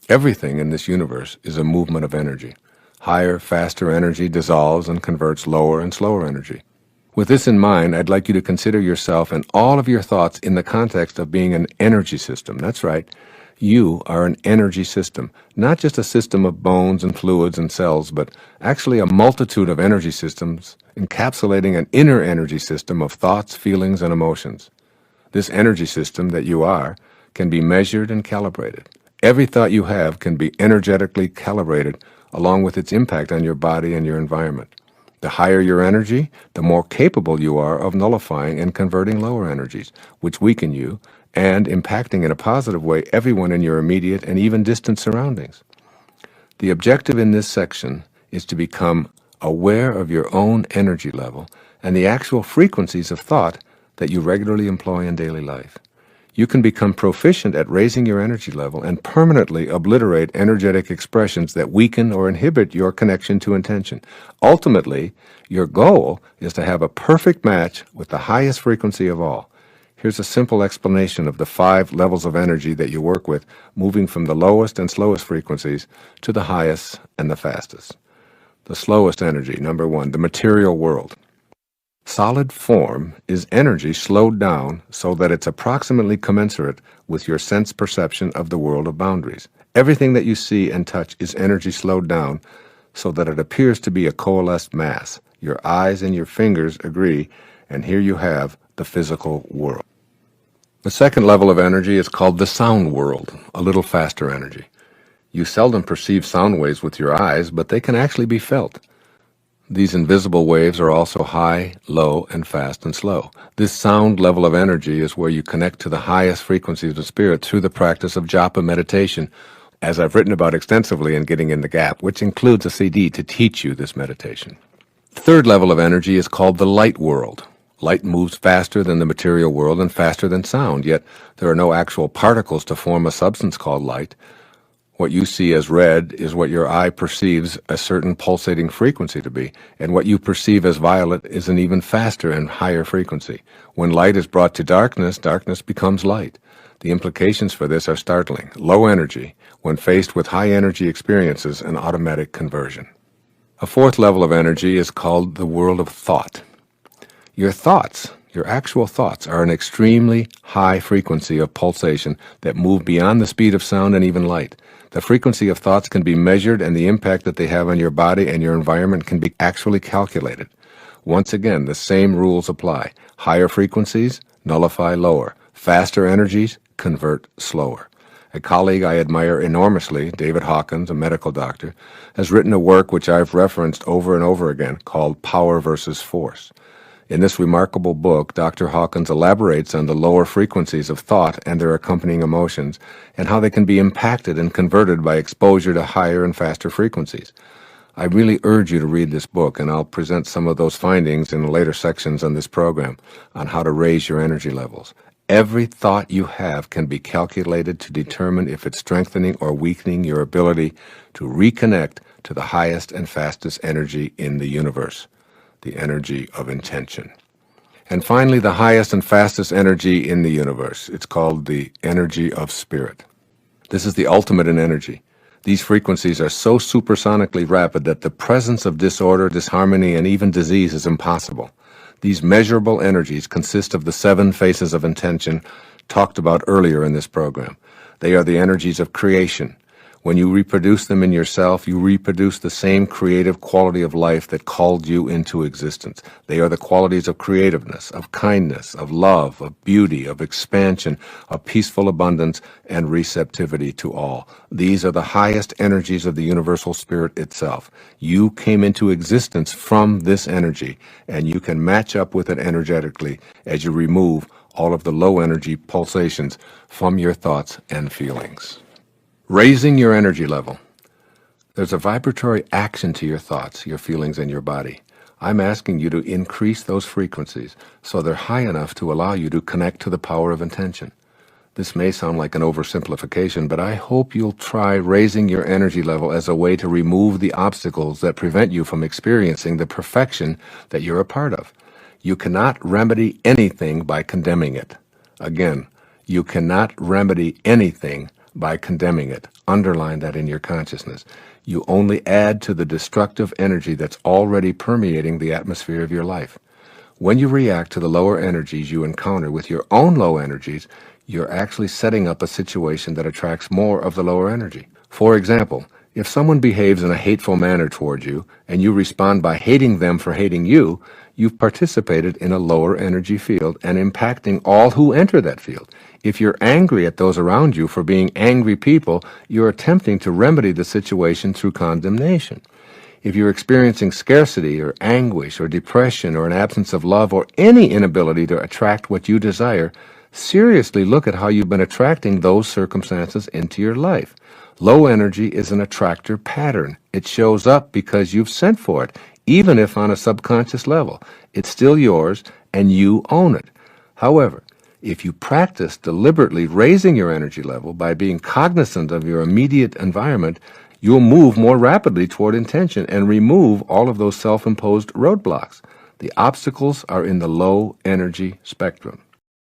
Everything in this universe is a movement of energy. Higher, faster energy dissolves and converts lower and slower energy. With this in mind, I'd like you to consider yourself and all of your thoughts in the context of being an energy system. That's right. You are an energy system, not just a system of bones and fluids and cells, but actually a multitude of energy systems encapsulating an inner energy system of thoughts, feelings, and emotions. This energy system that you are can be measured and calibrated. Every thought you have can be energetically calibrated along with its impact on your body and your environment. The higher your energy, the more capable you are of nullifying and converting lower energies, which weaken you and impacting in a positive way everyone in your immediate and even distant surroundings. The objective in this section is to become aware of your own energy level and the actual frequencies of thought that you regularly employ in daily life. You can become proficient at raising your energy level and permanently obliterate energetic expressions that weaken or inhibit your connection to intention. Ultimately, your goal is to have a perfect match with the highest frequency of all. Here's a simple explanation of the 5 levels of energy that you work with, moving from the lowest and slowest frequencies to the highest and the fastest. The slowest energy, number 1, the material world. Solid form is energy slowed down so that it's approximately commensurate with your sense perception of the world of boundaries. Everything that you see and touch is energy slowed down so that it appears to be a coalesced mass. Your eyes and your fingers agree, and here you have the physical world. The second level of energy is called the sound world, a little faster energy. You seldom perceive sound waves with your eyes, but they can actually be felt. These invisible waves are also high, low, and fast and slow. This sound level of energy is where you connect to the highest frequencies of spirit through the practice of japa meditation, as I've written about extensively in Getting in the Gap, which includes a CD to teach you this meditation. The third level of energy is called the light world. Light moves faster than the material world and faster than sound, yet there are no actual particles to form a substance called light. What you see as red is what your eye perceives a certain pulsating frequency to be, and what you perceive as violet is an even faster and higher frequency. When light is brought to darkness, darkness becomes light. The implications for this are startling. Low energy, when faced with high energy experiences, an automatic conversion. A fourth level of energy is called the world of thought. Your thoughts, your actual thoughts, are an extremely high frequency of pulsation that move beyond the speed of sound and even light. The frequency of thoughts can be measured, and the impact that they have on your body and your environment can be actually calculated. Once again, the same rules apply. Higher frequencies nullify lower. Faster energies convert slower. A colleague I admire enormously, David Hawkins, a medical doctor, has written a work which I've referenced over and over again called Power versus Force. In this remarkable book, Dr. Hawkins elaborates on the lower frequencies of thought and their accompanying emotions, and how they can be impacted and converted by exposure to higher and faster frequencies. I really urge you to read this book, and I'll present some of those findings in later sections on this program on how to raise your energy levels. Every thought you have can be calculated to determine if it's strengthening or weakening your ability to reconnect to the highest and fastest energy in the universe, the energy of intention. And finally, the highest and fastest energy in the universe. It's called the energy of spirit. This is the ultimate in energy. These frequencies are so supersonically rapid that the presence of disorder, disharmony, and even disease is impossible. These measurable energies consist of the 7 phases of intention talked about earlier in this program. They are the energies of creation. When you reproduce them in yourself, you reproduce the same creative quality of life that called you into existence. They are the qualities of creativeness, of kindness, of love, of beauty, of expansion, of peaceful abundance, and receptivity to all. These are the highest energies of the universal spirit itself. You came into existence from this energy, and you can match up with it energetically as you remove all of the low energy pulsations from your thoughts and feelings. Raising your energy level. There's a vibratory action to your thoughts, your feelings, and your body. I'm asking you to increase those frequencies so they're high enough to allow you to connect to the power of intention. This may sound like an oversimplification, but I hope you'll try raising your energy level as a way to remove the obstacles that prevent you from experiencing the perfection that you're a part of. You cannot remedy anything by condemning it. Again, you cannot remedy anything by condemning it. Underline that in your consciousness. You only add to the destructive energy that's already permeating the atmosphere of your life. When you react to the lower energies you encounter with your own low energies, you're actually setting up a situation that attracts more of the lower energy. For example, if someone behaves in a hateful manner toward you and you respond by hating them for hating you, you've participated in a lower energy field and impacting all who enter that field. If you're angry at those around you for being angry people, you're attempting to remedy the situation through condemnation. If you're experiencing scarcity or anguish or depression or an absence of love or any inability to attract what you desire, seriously look at how you've been attracting those circumstances into your life. Low energy is an attractor pattern. It shows up because you've sent for it, even if on a subconscious level. It's still yours and you own it. However, if you practice deliberately raising your energy level by being cognizant of your immediate environment, you'll move more rapidly toward intention and remove all of those self-imposed roadblocks. The obstacles are in the low energy spectrum.